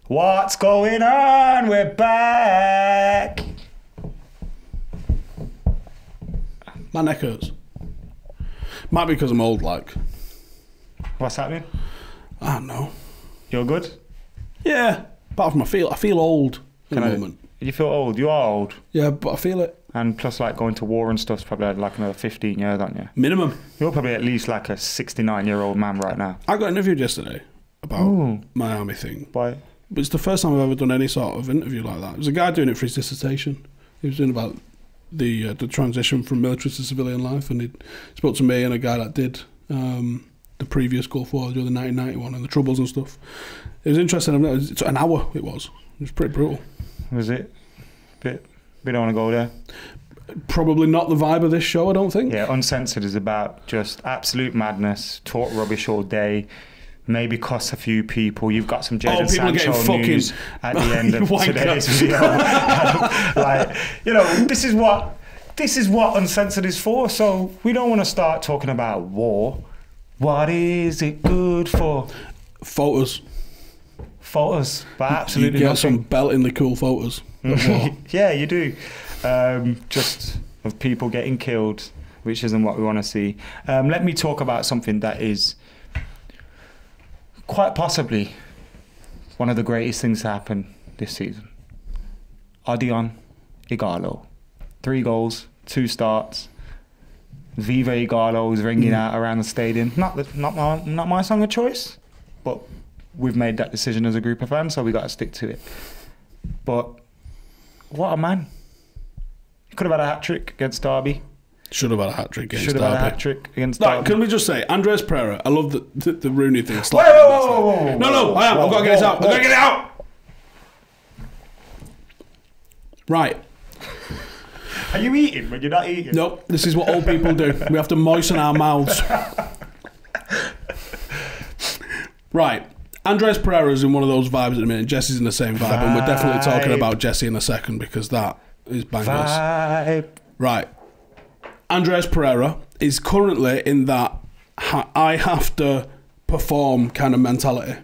What's going on? We're back. My neck hurts. Might be because I'm old, like. What's happening? I don't know. You're good? Yeah. Apart from I feel old at the moment. You feel old? You are old. Yeah, but I feel it. And plus, like, going to war and stuff's probably like another 15 years, aren't you? Minimum. You're probably at least like a 69-year-old man right now. I got interviewed yesterday about my army thing. Why? But it's the first time I've ever done any sort of interview like that. There was a guy doing it for his dissertation. He was doing about the transition from military to civilian life, and he spoke to me and a guy that did the previous Gulf War, the 1991, and the Troubles and stuff. It was interesting. It's an hour. It was pretty brutal. Was it? We don't want to go there. Probably not the vibe of this show, I don't think. Yeah, Uncensored is about just absolute madness, talk rubbish all day, maybe cuss a few people. You've got some Jadon Sancho news at the end of today's video. Like, you know, this is what Uncensored is for. So we don't want to start talking about war. What is it good for? Photos. Photos, but absolutely you get nothing. some beltingly cool photos. Yeah, you do. Just of people getting killed, which isn't what we want to see. Let me talk about something that is quite possibly one of the greatest things to happen this season. Odion Ighalo. 3 goals, 2 starts. Viva Ighalo is ringing out around the stadium. Not my song of choice, but we've made that decision as a group of fans, so we got to stick to it. But what a man. He could have had a hat-trick against Derby. Should have had a hat-trick against Derby. Should have had a hat-trick against Derby. Can we just say, Andres Pereira, I love the Rooney thing. Whoa. No, I am. I've got to get this out. I've got to get it out. Right. Are you eating when you're not eating? Nope. This is what old people do. We have to moisten our mouths. Right. Andres Pereira is in one of those vibes at the minute. Jesse's in the same vibe. And we're definitely talking about Jesse in a second because that is bangers. Right. Andres Pereira is currently in that I have to perform kind of mentality.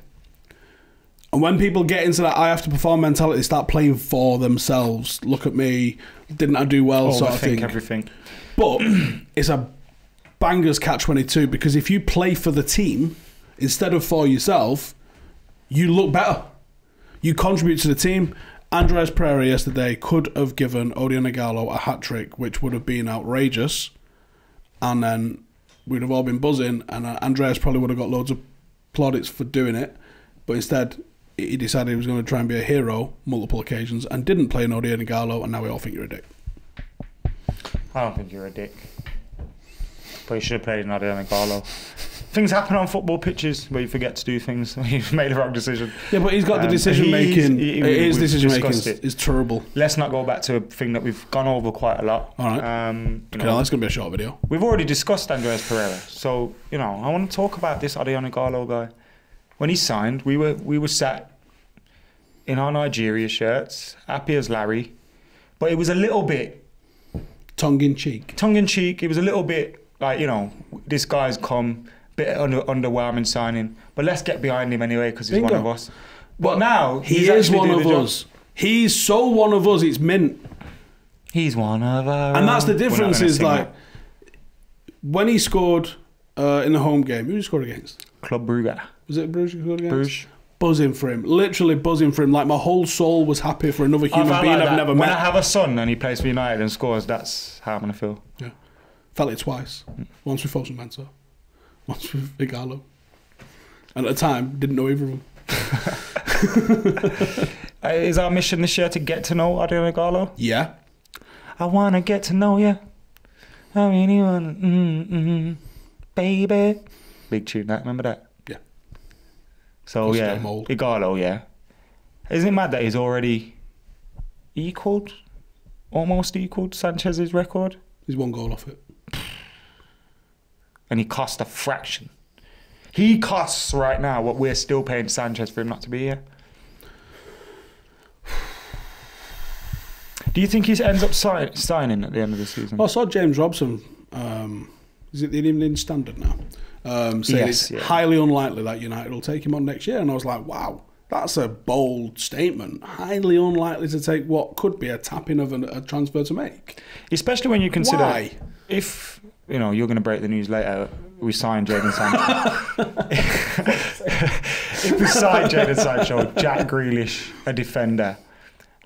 And when people get into that I have to perform mentality, they start playing for themselves. Look at me, didn't I do well sort of thing. Everything. But it's a bangers catch-22 because if you play for the team instead of for yourself, you look better. You contribute to the team. Andres Pereira yesterday could have given Odion Ighalo a hat-trick, which would have been outrageous. And then we'd have all been buzzing, and Andres probably would have got loads of plaudits for doing it. But instead, he decided he was going to try and be a hero multiple occasions and didn't play an Odion Ighalo, and now we all think you're a dick. I don't think you're a dick. But you should have played an Odion Ighalo. Things happen on football pitches where you forget to do things. You've made the wrong decision. Yeah, but he's got the decision making. His decision making is terrible. Let's not go back to a thing that we've gone over quite a lot. All right. That's going to be a short video. We've already discussed Andres Pereira, so I want to talk about this Odion Ighalo guy. When he signed, we were sat in our Nigeria shirts, happy as Larry, but it was a little bit tongue in cheek. Tongue in cheek. It was a little bit like this guy's come. Bit underwhelming signing, but let's get behind him anyway because he's one of us. But now he is one of us. He's so one of us. It's mint. He's one of us, and that's the difference. Is like when he scored in the home game. Who did he score against? Club Brugge. Was it Bruges he scored against? Bruges. Buzzing for him, literally buzzing for him. Like my whole soul was happy for another human being I've never met. When I have a son and he plays for United and scores, that's how I'm gonna feel. Yeah, felt it twice. Once with Fosun Mensah. Once with Ighalo. And at the time, didn't know either of them. Is our mission this year to get to know Odion Ighalo? Yeah. I want to get to know you. I really want to, baby. Big tune, that. Remember that? Yeah. So, yeah, Ighalo, yeah. Isn't it mad that he's already almost equaled Sanchez's record? He's 1 goal off it. And he cost a fraction. He costs right now what we're still paying Sanchez for him not to be here. Do you think he ends up signing at the end of the season? Well, I saw James Robson, is it the Evening Standard now, saying it's highly unlikely that United will take him on next year. And I was like, wow, That's a bold statement. Highly unlikely to take what could be a tapping of a transfer to make. Especially when you consider... Why? If, you know, you're going to break the news later, we signed Jadon Sancho. If we signed Jadon Sancho, Jack Grealish, a defender,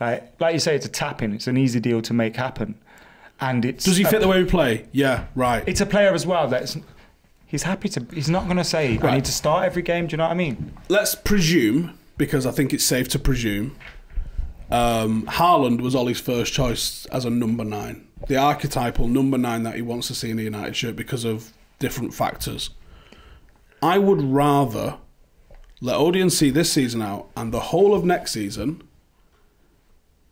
like you say, it's a tap-in. It's an easy deal to make happen. And it's... Does he fit the way we play? Yeah, right. It's a player as well that's... He's happy to... He's not going to say, I need to start every game. Do you know what I mean? Let's presume, because I think it's safe to presume, Haaland was Ollie's first choice as a number 9. The archetypal number 9 that he wants to see in a United shirt because of different factors. I would rather let Odion see this season out and the whole of next season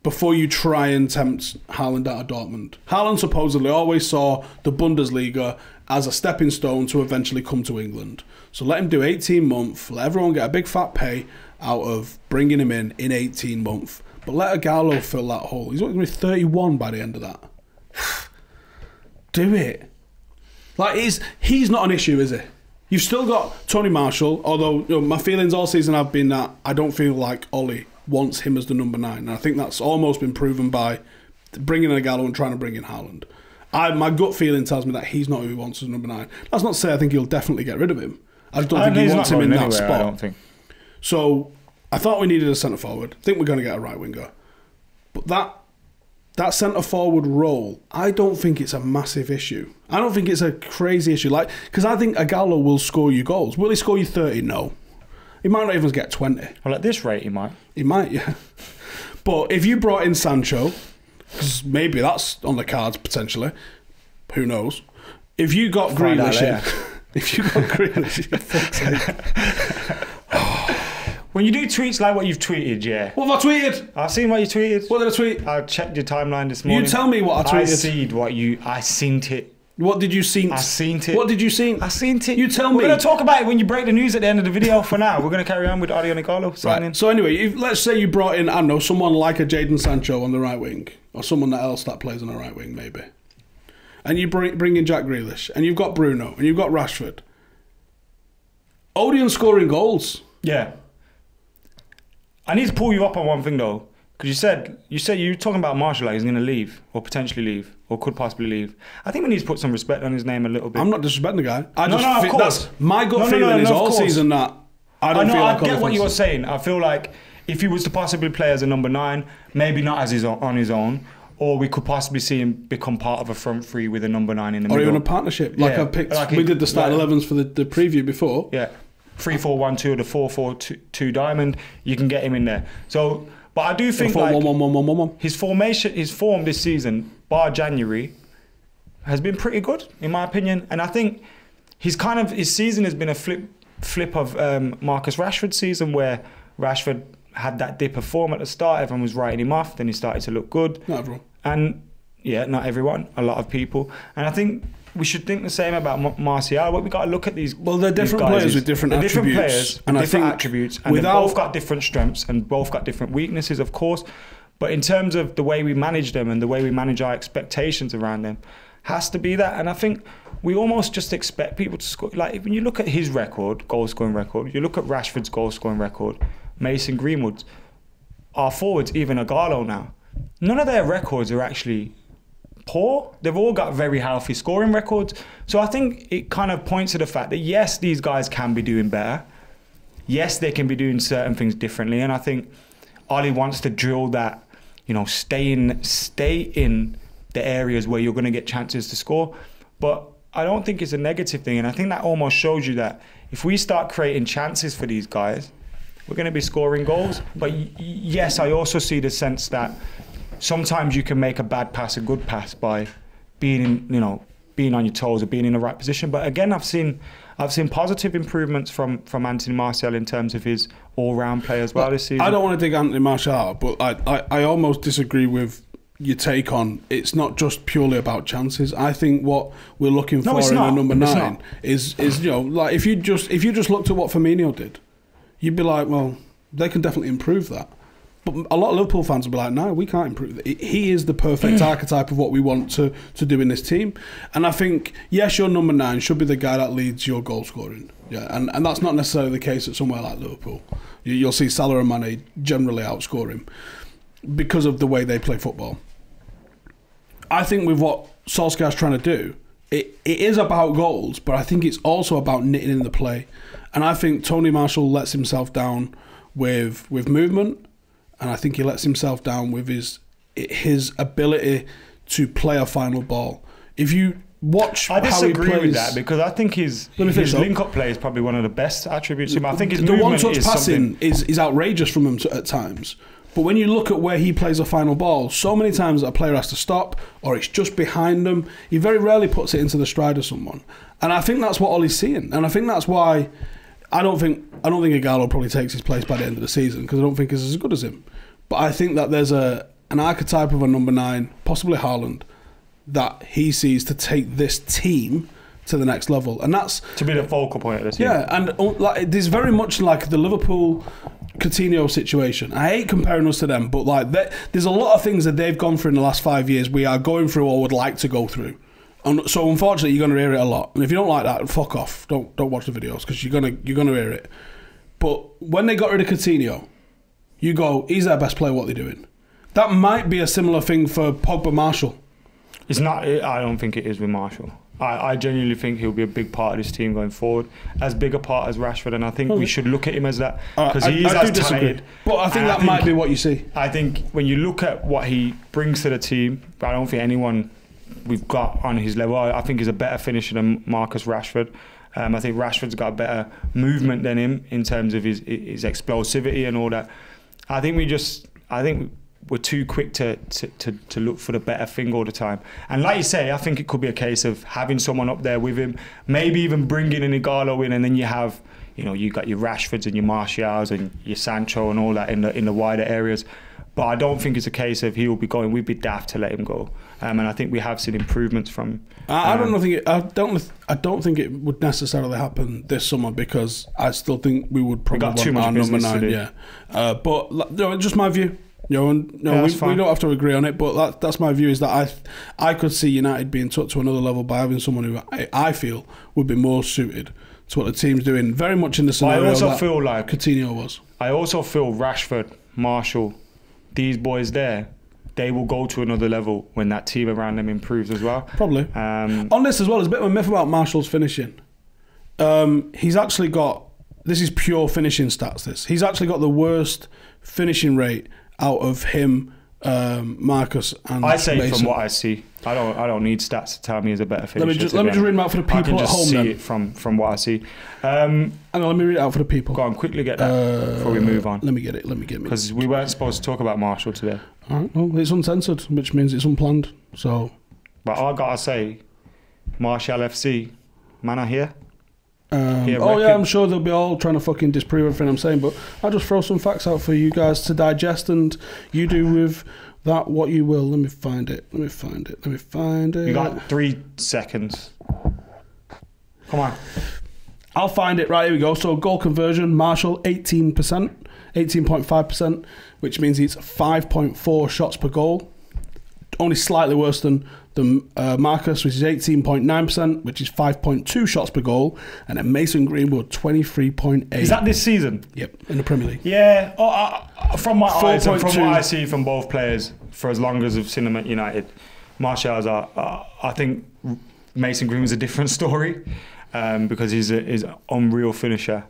before you try and tempt Haaland out of Dortmund. Haaland supposedly always saw the Bundesliga as a stepping stone to eventually come to England. So let him do 18 months, let everyone get a big fat pay out of bringing him in 18 months. But let Ighalo fill that hole. He's going to be 31 by the end of that. Do it. Like, he's not an issue, is he? You've still got Tony Marshall, although, you know, my feelings all season have been that I don't feel like Ollie wants him as the number 9. And I think that's almost been proven by bringing in Ighalo and trying to bring in Haaland. My gut feeling tells me that he's not who he wants as number 9. That's not to say I think he'll definitely get rid of him. I just don't think he wants him in that spot. I don't think. So I thought we needed a centre forward. I think we're going to get a right winger. But that centre forward role, I don't think it's a massive issue. I don't think it's a crazy issue. Like, because I think Ighalo will score you goals. Will he score you 30? No. He might not even get 20. Well, at this rate, he might. He might, yeah. But if you brought in Sancho, because maybe that's on the cards potentially, who knows? If you got Grealish in, if you got Grealish, when you do tweets like what you've tweeted, yeah. What have I tweeted? I've seen what you tweeted. What did I tweet? I checked your timeline this morning. You tell me what I tweeted. I seen it. What did you see? I seen it. What did you see? I seen it. You tell me. We're going to talk about it when you break the news at the end of the video. For now, we're going to carry on with Odion Ighalo signing. Right. So anyway, let's say you brought in, I don't know, someone like a Jadon Sancho on the right wing, or someone else that plays on the right wing, maybe. And you bring in Jack Grealish, and you've got Bruno, and you've got Rashford. Odion scoring goals. Yeah. I need to pull you up on one thing though, because you were talking about Marshall, like he's going to leave or potentially leave or could possibly leave. I think we need to put some respect on his name a little bit. I'm not disrespecting the guy. Of course. That's my gut feeling is all season that I don't feel like. I get what you're saying. I feel like if he was to possibly play as a number 9, maybe not as on his own, or we could possibly see him become part of a front 3 with a number 9 in the middle, or even a partnership. Like I picked. Like we did the start 11s for the preview before. Yeah. 3-4-1-2 or the 4-4-2 diamond, you can get him in there. So, but I do think like his form this season, bar January, has been pretty good in my opinion. And I think his season has been a flip of Marcus Rashford's season, where Rashford had that dip of form at the start. Everyone was writing him off. Then he started to look good. Not everyone. And yeah, not everyone. A lot of people. And I think we should think the same about Martial. But we got to look at these. Well, they're different players with different attributes. Different players, and different attributes, and they've both got different strengths and both got different weaknesses, of course. But in terms of the way we manage them and the way we manage our expectations around them, has to be that. And I think we almost just expect people to score. Like when you look at his record, goal scoring record, you look at Rashford's goal scoring record, Mason Greenwood's, our forwards, even Ighalo now, none of their records are actually poor. They've all got very healthy scoring records. So I think it kind of points to the fact that yes, these guys can be doing better. Yes, they can be doing certain things differently. And I think Ollie wants to drill that, you know, stay in the areas where you're going to get chances to score. But I don't think it's a negative thing. And I think that almost shows you that if we start creating chances for these guys, we're going to be scoring goals. But yes, I also see the sense that sometimes you can make a bad pass a good pass by being on your toes or being in the right position. But again, I've seen positive improvements from Anthony Martial in terms of his all-round play as well this season. I don't want to dig Anthony Martial out, but I almost disagree with your take on it's not just purely about chances. I think what we're looking for in a number 9 is like if you just looked at what Firmino did, you'd be like, well, they can definitely improve that. But a lot of Liverpool fans will be like, no, we can't improve. He is the perfect archetype of what we want to do in this team. And I think, yes, your number 9 should be the guy that leads your goal scoring. Yeah, and that's not necessarily the case at somewhere like Liverpool. You'll see Salah and Mane generally outscore him because of the way they play football. I think with what Solskjaer's trying to do, it is about goals, but I think it's also about knitting in the play. And I think Tony Marshall lets himself down with movement, and I think he lets himself down with his ability to play a final ball. If you watch I how he disagree plays, with that, because I think his link-up play is probably one of the best attributes of him. I think his the movement one-touch is passing something... is outrageous from him at times. But when you look at where he plays a final ball, so many times a player has to stop, or it's just behind him. He very rarely puts it into the stride of someone, and I think that's what Ollie's seeing, and I think that's why I don't think Ighalo probably takes his place by the end of the season, because I don't think he's as good as him. But I think that there's an archetype of a number 9, possibly Haaland, that he sees to take this team to the next level, and that's to be the focal point of the team. Yeah, and like, there's very much like the Liverpool Coutinho situation. I hate comparing us to them, but like there's a lot of things that they've gone through in the last 5 years we are going through or would like to go through. And so unfortunately you're going to hear it a lot. And if you don't like that, fuck off. Don't watch the videos, because you're gonna hear it. But when they got rid of Coutinho, you go, he's their best player, what they're doing. That might be a similar thing for Pogba Marshall. It's not. I don't think it is with Marshall. I genuinely think he'll be a big part of this team going forward, as big a part as Rashford, and I think we should look at him as that, because he is as talented. But I think that might be what you see. I think when you look at what he brings to the team, I don't think anyone we've got on his level. I think he's a better finisher than Marcus Rashford. I think Rashford's got better movement than him in terms of his explosivity and all that. I think we're too quick to look for the better thing all the time. And like you say, I think it could be a case of having someone up there with him, maybe even bringing an Ighalo in, and then you have, you got your Rashfords and your Martials and your Sancho and all that in the wider areas. But I don't think it's a case of he'll be going. We'd be daft to let him go. And I think we have seen improvements from. I don't think it would necessarily happen this summer, because I still think we would probably want our number 9. Yeah, but just my view. We don't have to agree on it, but that's my view, is that I could see United being took to another level by having someone who I feel would be more suited to what the team's doing, very much in the scenario I also feel like Coutinho was. I also feel Rashford, Marshall, these boys there, they will go to another level when that team around them improves as well. Probably. On this as well, there's a bit of a myth about Marshall's finishing. He's actually got, this is pure finishing stats, he's actually got the worst finishing rate out of him, Marcus, and I say Mason. From what I see, I don't need stats to tell me he's a better finisher. Let me just read them out for the people at home. I can just see it from what I see. Hang on, let me read it out for the people. Go on, quickly get that before we move on. Let me get it. Because we weren't supposed to talk about Marshall today. All right, well, it's uncensored, which means it's unplanned. So, but I gotta say, Marshall FC, man, I hear. I'm sure they'll be all trying to fucking disprove everything I'm saying, but I'll just throw some facts out for you guys to digest, and you do with that what you will. Let me find it. You got 3 seconds. Come on. I'll find it. Right, here we go. So goal conversion, Marshall 18%, 18.5%, which means it's 5.4 shots per goal. Only slightly worse than Marcus, which is 18.9%, which is 5.2 shots per goal, and then Mason Greenwood 23.8. Is that this season? Yep, in the Premier League. Yeah. From my eyes and from what I see from both players, for as long as I've seen them at United, Martial's I think Mason Greenwood's a different story, because he's an unreal finisher.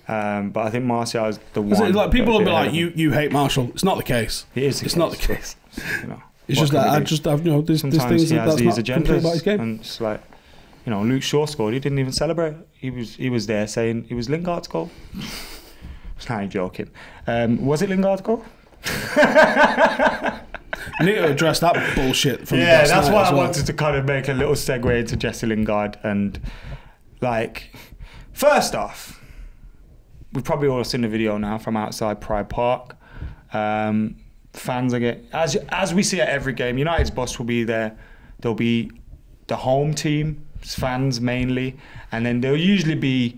But I think Martial is the one. Like, people will be like, you hate Marshall. It's not the case. It's not the case. It's just that there's things that's not complete about his game. And it's like, Luke Shaw scored. He didn't even celebrate. He was there saying it was Lingard's goal. I'm joking. Was it Lingard's goal? You need to address that bullshit from that's why I wanted to kind of make a little segue into Jesse Lingard. And like, first off, we've probably all seen the video now from outside Pride Park. Fans are as we see at every game, United's bus will be there. There'll be the home team's fans mainly, and then there'll usually be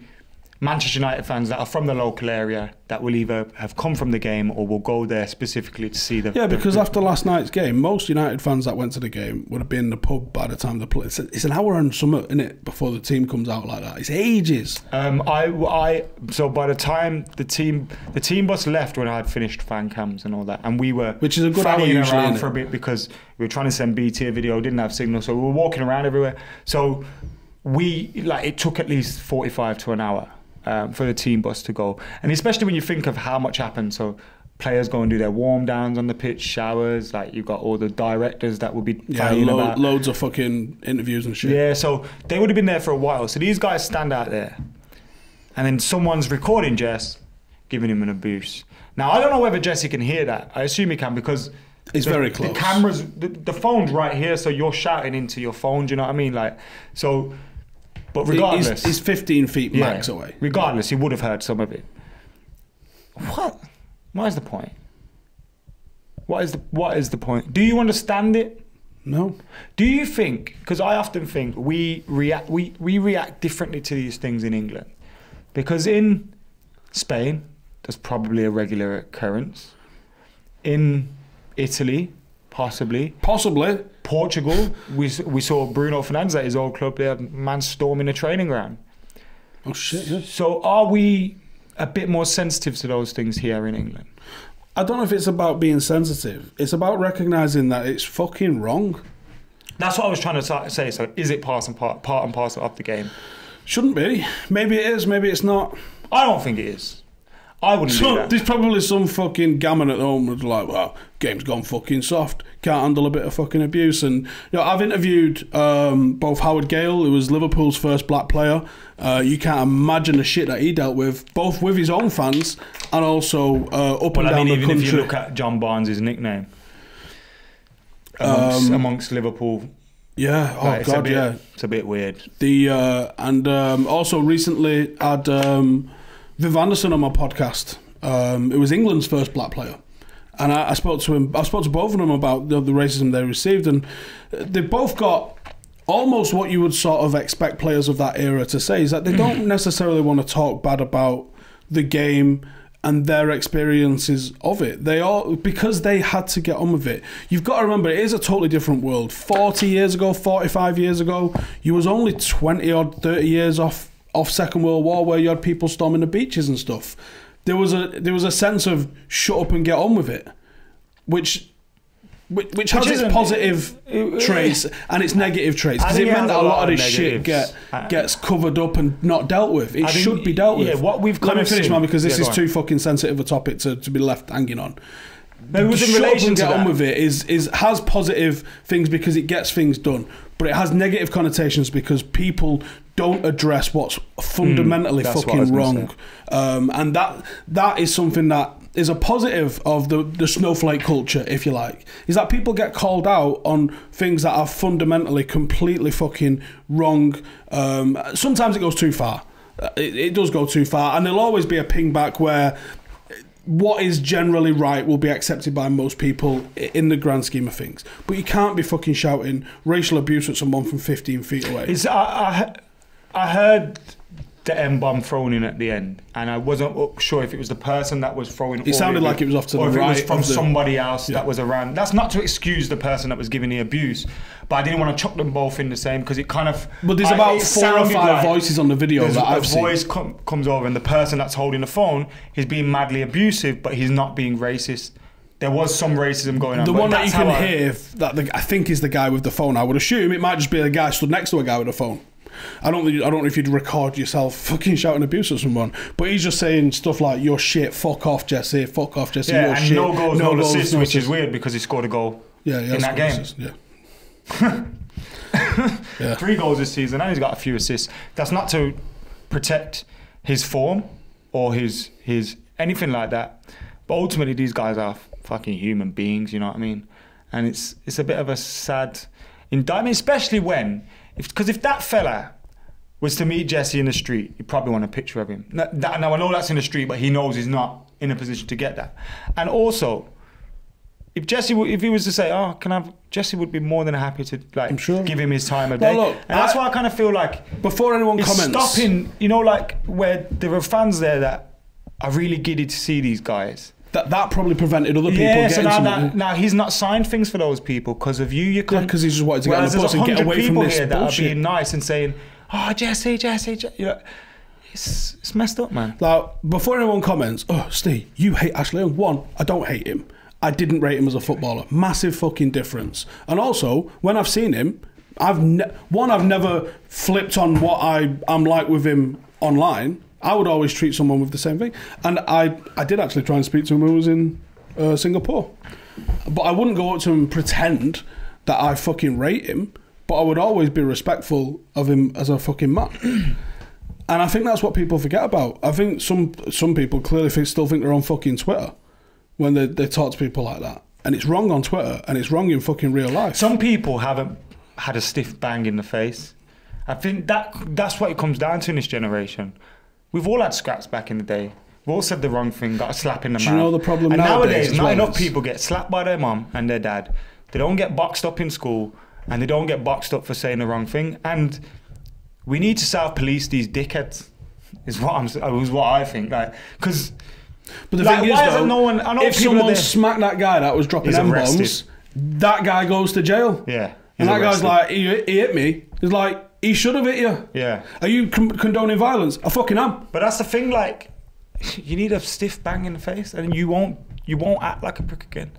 Manchester United fans that are from the local area that will either have come from the game or will go there specifically to see the... Yeah, because after last night's game, most United fans that went to the game would have been in the pub by the time they play. It's an hour and something, isn't it, before the team comes out like that? It's ages. So by the time the team bus left when I had finished Fancams and all that, and we were... Which is a good hour usually, around for a bit because we were trying to send BT a video, didn't have signal, so we were walking around everywhere. So it took at least 45 to an hour for the team bus to go. And especially when you think of how much happened. So players go and do their warm downs on the pitch, showers, like you've got all the directors that will be about. Loads of fucking interviews and shit. Yeah, so they would have been there for a while. So these guys stand out there and then someone's recording Jess, giving him an abuse. Now, I don't know whether Jesse can hear that. I assume he can because it's very close. The cameras, the phone's right here, so you're shouting into your phone, do you know what I mean? Like, so... But regardless... He's 15 feet max away. Regardless, he would have heard some of it. What is the point? What is the point? Do you understand it? No. Do you think... Because I often think we react differently to these things in England. Because in Spain, there's probably a regular occurrence. In Italy... Possibly. Portugal, we saw Bruno Fernandes at his old club there, man storming a training ground. Oh shit, yeah. So are we a bit more sensitive to those things here in England? I don't know if it's about being sensitive. It's about recognising that it's fucking wrong. That's what I was trying to say. So is it part and parcel of the game? Shouldn't be. Maybe it is, maybe it's not. I don't think it is. I wouldn't do that. There's probably some fucking gammon at home that's like, well, game's gone fucking soft. Can't handle a bit of fucking abuse. And I've interviewed both Howard Gale, who was Liverpool's first black player. You can't imagine the shit that he dealt with, both with his own fans and also up and down the country. Even if you look at John Barnes' nickname amongst Liverpool. Yeah, oh God, yeah. It's a bit weird. Also recently had... Viv Anderson on my podcast. It was England's first black player, and I spoke to him. I spoke to both of them about the racism they received, and they both got almost what you would sort of expect players of that era to say, is that they don't necessarily want to talk bad about the game and their experiences of it. They all, because they had to get on with it. You've got to remember, it is a totally different world. 40 years ago, 45 years ago, you was only 20 or 30 years off Second World War, where you had people storming the beaches and stuff. There was a sense of shut up and get on with it, which has its positive traits and its negative traits, because it meant that a lot of this shit gets covered up and not dealt with. It should be dealt with. What we've Let me finish, man, because this is too fucking sensitive a topic to be left hanging on. No, it was in relation to get that. On with it has positive things because it gets things done, but it has negative connotations because people don't address what's fundamentally fucking wrong, and that is something that is a positive of the snowflake culture, if you like, is that people get called out on things that are fundamentally completely fucking wrong. Sometimes it goes too far. It does go too far, and there'll always be a ping back where what is generally right will be accepted by most people in the grand scheme of things. But you can't be fucking shouting racial abuse at someone from 15 feet away. I heard the M-bomb thrown in at the end, and I wasn't sure if it was the person that was throwing it. It sounded like it was off to the right. Or if it was from somebody else that was around. That's not to excuse the person that was giving the abuse, but I didn't want to chuck them both in the same, because it kind of... But there's about 4 or 5 voices on the video that I've seen. The voice comes over, and the person that's holding the phone is being madly abusive, but he's not being racist. There was some racism going on. The one that you can hear, I think is the guy with the phone. I would assume it might just be a guy stood next to a guy with a phone. I don't know if you'd record yourself fucking shouting abuse at someone, but he's just saying stuff like, "You're shit, fuck off, Jesse, fuck off, Jesse, yeah, you're and shit." No goals, assist, which is weird because he scored a goal in that game. Assist, yeah. 3 goals this season, and he's got a few assists. That's not to protect his form or his anything like that, but ultimately these guys are fucking human beings, you know what I mean? And it's a bit of a sad indictment, especially when... Because if that fella was to meet Jesse in the street, you'd probably want a picture of him. Now I know that's in the street, but he knows he's not in a position to get that. And also, if he was to say, "Oh, can I have," Jesse would be more than happy to like give him his time of day. Look, and that's why I kind of feel like before anyone comments, stopping, you know, like where there are fans there that are really giddy to see these guys. That probably prevented other people getting something. Now he's not signed things for those people because of you. You can't, because he just wanted to get on the bus and get away from this here that bullshit. Are being nice and saying, "Oh, Jesse," you know, it's messed up, man. Like, before anyone comments, "Oh, Steve, you hate Ashley Young." One, I don't hate him. I didn't rate him as a footballer. Massive fucking difference. And also, when I've seen him, I've never flipped on what I'm like with him online. I would always treat someone with the same thing. And I did actually try and speak to him when I was in Singapore. But I wouldn't go up to him and pretend that I fucking rate him. But I would always be respectful of him as a fucking man. And I think that's what people forget about. I think some people clearly still think they're on fucking Twitter when they talk to people like that. And it's wrong on Twitter, and it's wrong in fucking real life. Some people haven't had a stiff bang in the face. I think that's what it comes down to in this generation. We've all had scraps back in the day. We've all said the wrong thing, got a slap in the mouth. Do you know the problem and nowadays not enough is people get slapped by their mum and their dad. They don't get boxed up in school, and they don't get boxed up for saying the wrong thing. And we need to self-police these dickheads. Is what I think. Like, because. But the thing is, though, no one, I know if someone smacked that guy that was dropping M-bombs, that guy goes to jail. Yeah. And that guy's like, he hit me. He's like, he should have hit you. Yeah. Are you condoning violence? I fucking am. But that's the thing, like, you need a stiff bang in the face and you won't act like a prick again.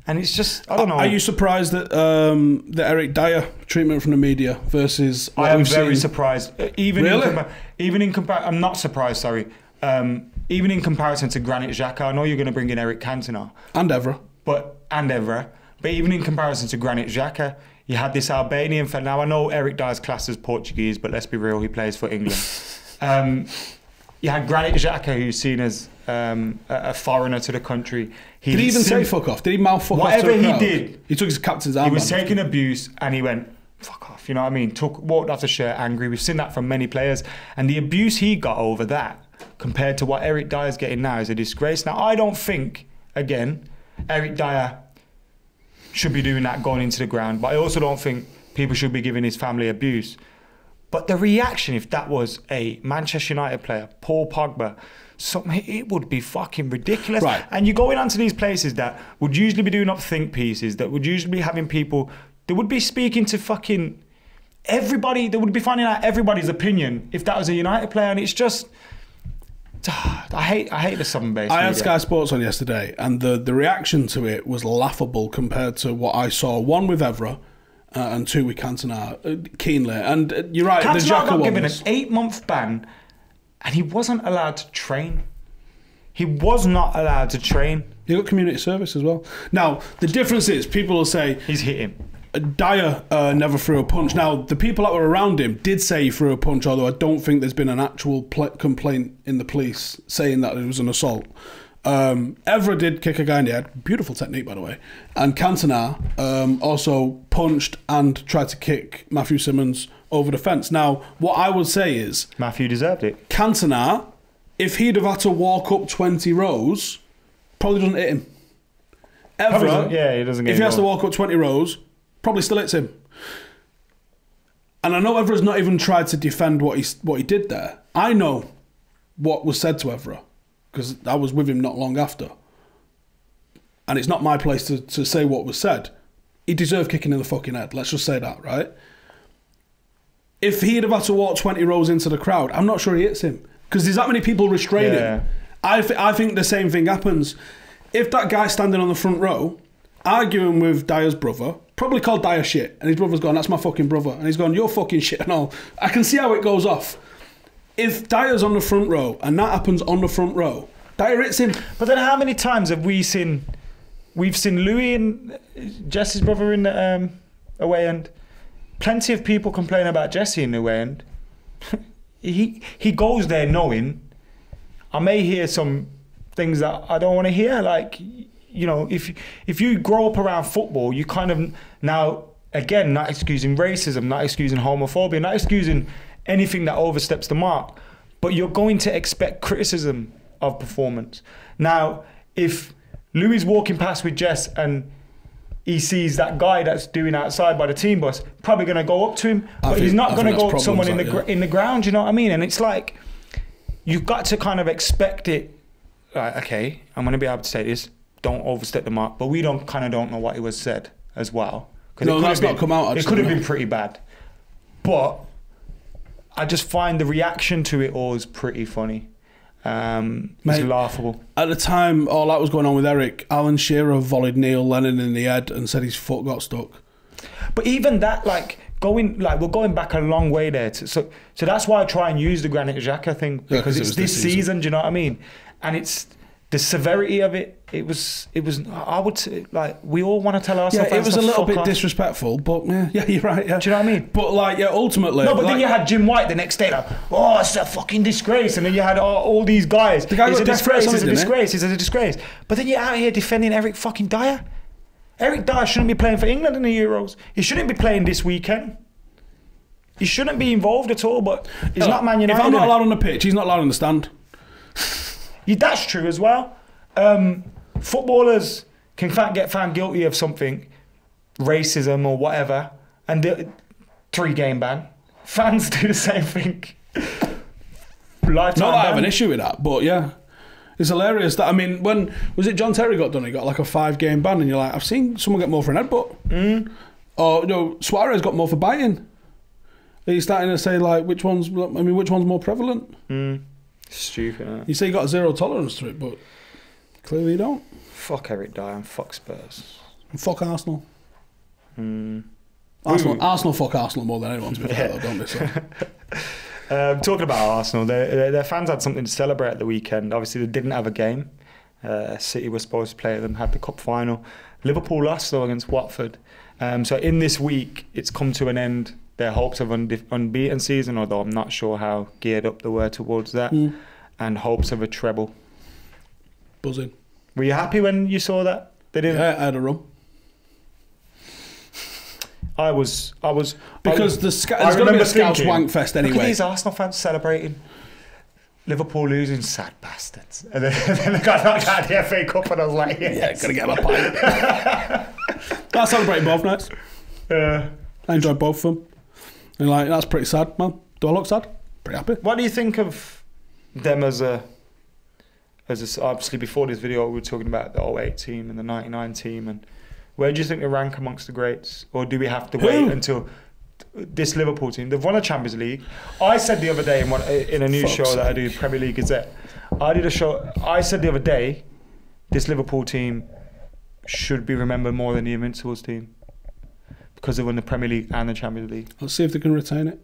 And it's just, I don't know. Are you surprised that the Eric Dier treatment from the media versus... I am very surprised. Even in comparison, I'm not surprised, sorry. Even in comparison to Granit Xhaka, I know you're going to bring in Eric Cantona. And Evra. But even in comparison to Granit Xhaka, you had this Albanian fan. Now, I know Eric Dier's classed as Portuguese, but let's be real, he plays for England. You had Granit Xhaka, who's seen as a foreigner to the country. Did he even say fuck off? Did he mouth fuck off? Whatever he did. He took his captain's armband. He was taking abuse and he went, fuck off, you know what I mean? Walked off the shirt angry. We've seen that from many players. And the abuse he got over that, compared to what Eric Dier's getting now, is a disgrace. Now, I don't think, again, Eric Dier should be doing that going into the ground, but I also don't think people should be giving his family abuse. But the reaction, if that was a Manchester United player, Paul Pogba, something, it would be fucking ridiculous. Right. And you're going onto these places that would usually be doing up think pieces, that would usually be having people, they would be speaking to fucking everybody, they would be finding out everybody's opinion if that was a United player, and it's just... I hate the Southern-based I had media. Sky Sports on yesterday, and the reaction to it was laughable compared to what I saw. One with Evra, and two with Cantona, keenly. And you're right, Cantona the Xhaka got given an ones. 8-month ban, and he wasn't allowed to train. He was not allowed to train. He got community service as well. Now, the difference is, people will say... He's hit him. Dier never threw a punch. Now, the people that were around him did say he threw a punch, although I don't think there's been an actual complaint in the police saying that it was an assault. Evra did kick a guy in the head. Beautiful technique, by the way. And Cantona also punched and tried to kick Matthew Simmons over the fence. Now, what I would say is... Matthew deserved it. Cantona, if he'd have had to walk up 20 rows, probably doesn't hit him. Evra, he doesn't get if he has to involved. walk up 20 rows... probably still hits him. And I know Evra's not even tried to defend what he did there. I know what was said to Evra, because I was with him not long after. And it's not my place to say what was said. He deserved kicking in the fucking head. Let's just say that, right? If he'd have had to walk 20 rows into the crowd, I'm not sure he hits him. Because there's that many people restraining him. I think the same thing happens. If that guy's standing on the front row, arguing with Dier's brother, probably called Dier shit, and his brother's gone, that's my fucking brother, and he's gone, you're fucking shit and all. I can see how it goes off. If Dier's on the front row, and that happens on the front row, Dier hits him. But then how many times have we've seen Louis and Jesse's brother in the away end? Plenty of people complain about Jesse in the away end. he goes there knowing, I may hear some things that I don't want to hear, like... You know, if you grow up around football, you kind of now, again, not excusing racism, not excusing homophobia, not excusing anything that oversteps the mark, but you're going to expect criticism of performance. Now, if Louis walking past with Jess and he sees that guy that's doing outside by the team bus, probably going to go up to him, but he's not going to go up to someone in the ground, you know what I mean? And it's like, you've got to kind of expect it, like, okay, I'm going to be able to say this, don't overstep the mark, but we don't know what it was said as well. No, that's not come out, actually. It could have been pretty bad. But I just find the reaction to it all is pretty funny. It's laughable. At the time, all that was going on with Eric, Alan Shearer volleyed Neil Lennon in the head and said his foot got stuck. But even that, we're going back a long way there. So that's why I try and use the Granit Xhaka thing, because it's this season, do you know what I mean? And it's the severity of it. It was. I would say, we all want to tell ourselves. Yeah, it was a little bit disrespectful, but yeah, you're right. Yeah, do you know what I mean? But ultimately, no. But then you had Jim White the next day, oh, it's a fucking disgrace, and then you had all these guys. The guy got disgrace. It's a disgrace. It's a disgrace. But then you're out here defending Eric fucking Dier. Eric Dier shouldn't be playing for England in the Euros. He shouldn't be playing this weekend. He shouldn't be involved at all. But he's not Man United. If I'm not allowed on the pitch, he's not allowed on the stand. That's true as well. Footballers can get found guilty of something, racism or whatever, and 3-game ban. Fans do the same thing. Lifetime Not that ban. I have an issue with that, but yeah. It's hilarious that, when was it John Terry got done? He got like a 5-game ban, and you're like, I've seen someone get more for an headbutt. Or Suarez got more for biting. He's starting to say which one's more prevalent? Stupid. Huh? You say you got a zero tolerance to it, but clearly you don't. Fuck Eric Dier and fuck Spurs. And fuck Arsenal. Arsenal fuck Arsenal more than anyone, to be fair, though, don't they? So. Talking about Arsenal, their fans had something to celebrate at the weekend. Obviously, they didn't have a game. City was supposed to play them, had the cup final. Liverpool lost, though, against Watford. So in this week, it's come to an end. Their hopes of unbeaten season, although I'm not sure how geared up they were towards that, and hopes of a treble. Buzzing. Were you happy when you saw that? They didn't. Yeah, I had a rum. I was because there's going to be a Scouts wank fest anyway. Look at these Arsenal fans celebrating Liverpool losing, sad bastards. And then they got knocked out of the FA Cup, and I was like, yes. Yeah, gotta get my pint. I celebrated both nights. I enjoyed both of them. And that's pretty sad, man. Do I look sad? Pretty happy. What do you think of them as a obviously before this video we were talking about the 08 team and the 99 team, and where do you think they rank amongst the greats? Or do we have to wait until this Liverpool team? They've won a Champions League. I said the other day in a news show that I do, Premier League Gazette, I said the other day, this Liverpool team should be remembered more than the Invincibles team, because they won the Premier League and the Champions League. Let's see if they can retain it.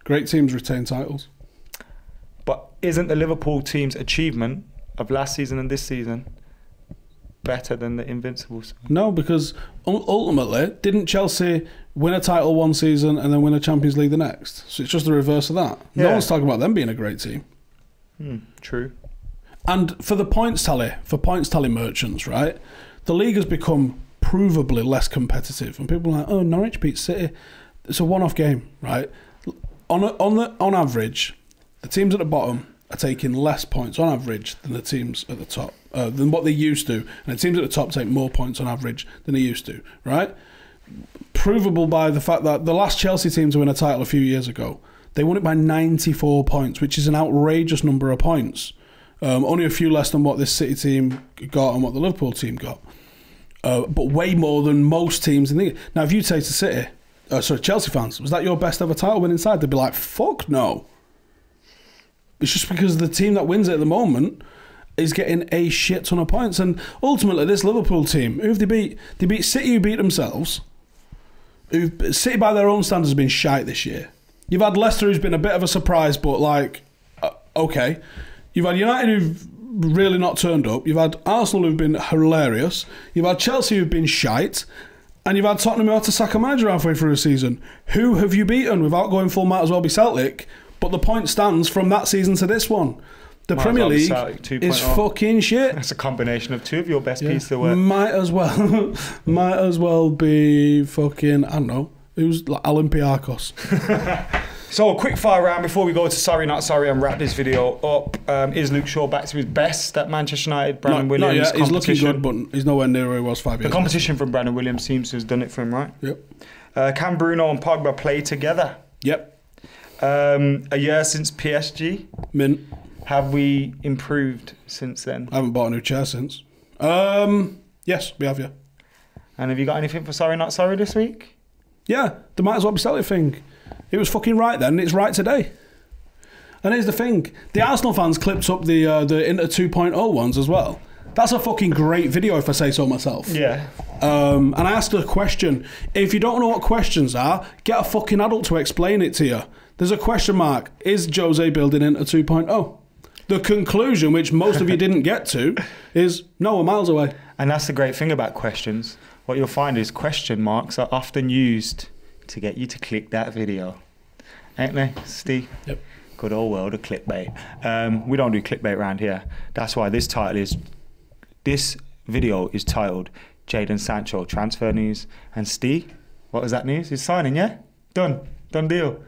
Great teams retain titles. But isn't the Liverpool team's achievement of last season and this season better than the Invincibles? No, because ultimately, didn't Chelsea win a title one season and then win a Champions League the next? So it's just the reverse of that. Yeah. No one's talking about them being a great team. True. And for the points tally merchants, right? The league has become provably less competitive, and people are like, oh, Norwich beat City. It's a one-off game, right? On average, the teams at the bottom are taking less points on average than the teams at the top, than what they used to, and the teams at the top take more points on average than they used to, right? Provable by the fact that the last Chelsea team to win a title a few years ago, they won it by 94 points, which is an outrageous number of points. Only a few less than what this City team got and what the Liverpool team got. But way more than most teams in the league. Now, if you say to Chelsea fans, was that your best ever title win inside? They'd be like, fuck no. It's just because the team that wins it at the moment is getting a shit ton of points. And ultimately, this Liverpool team, who have they beat? They beat City, who beat themselves. City, by their own standards, have been shite this year. You've had Leicester, who's been a bit of a surprise, but okay. You've had United, who've really not turned up. You've had Arsenal, who've been hilarious. You've had Chelsea, who've been shite. And you've had Tottenham, who had to sack a manager halfway through a season. Who have you beaten? Without going full, might as well be Celtic. But the point stands from that season to this one. The Premier League is fucking shit. That's a combination of two of your best pieces of work. Might as well be fucking, I don't know, who's like Olympiakos. So a quick fire round before we go to sorry not sorry and wrap this video up. Is Luke Shaw back to his best at Manchester United? Brandon Williams. Not yet. He's looking good, but he's nowhere near where he was 5 years The ago. competition from Brandon Williams seems to have done it for him, right? Yep. Can Bruno and Pogba play together? Yep. A year since PSG. Mint. Have we improved since then? I haven't bought a new chair since. Yes, we have, yeah. And have you got anything for sorry not sorry this week? Yeah, there might as well be selling thing. It was fucking right then, it's right today. And here's the thing, the Arsenal fans clipped up the Inter 2.0 ones as well. That's a fucking great video if I say so myself. Yeah. And I asked a question. If you don't know what questions are, get a fucking adult to explain it to you. There's a question mark. Is Jose building Inter 2.0? The conclusion, which most of you didn't get to, is no, we're miles away. And that's the great thing about questions. What you'll find is question marks are often used to get you to click that video. Ain't they, Steve? Yep. Good old world of clickbait. We don't do clickbait around here. That's why this video is titled Jadon Sancho transfer news. And Steve, what was that news? He's signing, yeah? Done deal.